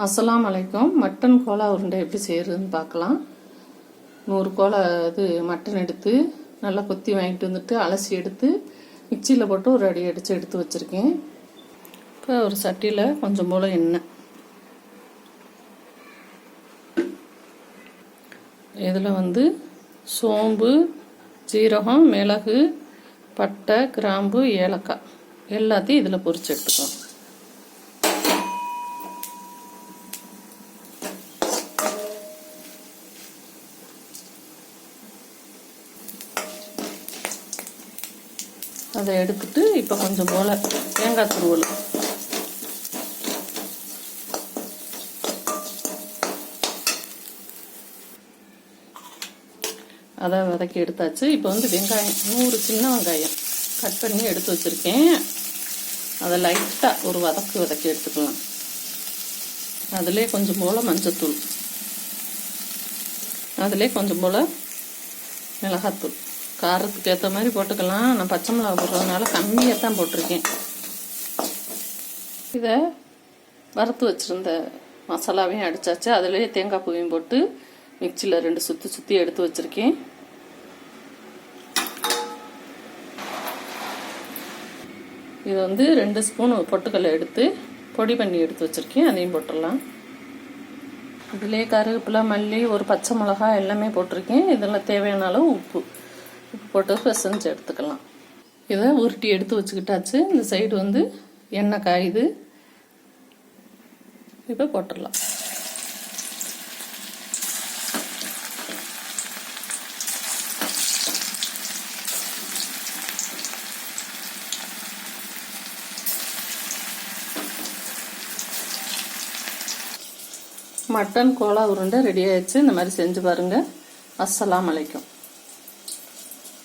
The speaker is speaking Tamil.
அஸ்ஸலாமு அலைக்கும். மட்டன் கோலா உருண்டை எப்படி செய்யறதுன்னு பார்க்கலாம். 100 கோலா இது மட்டன் எடுத்து நல்லா கொத்தி வாங்கிட்டு வந்துட்டு அலசி எடுத்து மிக்சியில் போட்டு ஒரு அடி அடித்து எடுத்து வச்சுருக்கேன். இப்போ ஒரு சட்டியில் கொஞ்சம் போல் எண்ணெய், இதில் சோம்பு, ஜீரகம், மிளகு, பட்டை, கிராம்பு, ஏலக்காய் எல்லாத்தையும் இதில் பொரிச்சு எடுத்துக்கோங்க. அதை எடுத்துட்டு இப்போ கொஞ்சம் போல் தேங்காய் துருவல், அதை வதக்கி எடுத்தாச்சு. இப்போ வெங்காயம் 100 சின்ன வெங்காயம் கட் பண்ணி எடுத்து வச்சுருக்கேன். அதை லைட்டாக ஒரு வதக்கி எடுத்துக்கலாம். அதிலே கொஞ்சம் போல் மஞ்சத்தூள், அதிலே கொஞ்சம் போல் மிளகாத்தூள், காரத்துக்கு ஏற்ற மாதிரி போட்டுக்கலாம். நான் பச்சை மிளகா போடுறதுனால கம்மியாக தான் போட்டிருக்கேன். இதை வறுத்து வச்சுருந்த மசாலாவையும் அடித்தாச்சு. அதிலே தேங்காய் பூவையும் போட்டு மிக்சியில் 2 சுற்றி எடுத்து வச்சுருக்கேன். இது 2 ஸ்பூன் பொட்டுக்கல்லை எடுத்து பொடி பண்ணி எடுத்து வச்சுருக்கேன். அதையும் போட்டுடலாம். இதிலே கருவேப்பிலை, மல்லி, ஒரு பச்சை மிளகா எல்லாமே போட்டிருக்கேன். இதெல்லாம் தேவையான அளவு உப்பு போட்டு பிசைஞ்சு எடுத்துக்கலாம். இதை உருட்டி எடுத்து வச்சுக்கிட்டாச்சு. இந்த சைடு எண்ணெய் காயுது. இப்போ போட்டுடலாம். மட்டன் கோலா உருண்டை ரெடி ஆயிடுச்சு. இந்த மாதிரி செஞ்சு பாருங்கள். அஸ்ஸலாமு அலைக்கும்.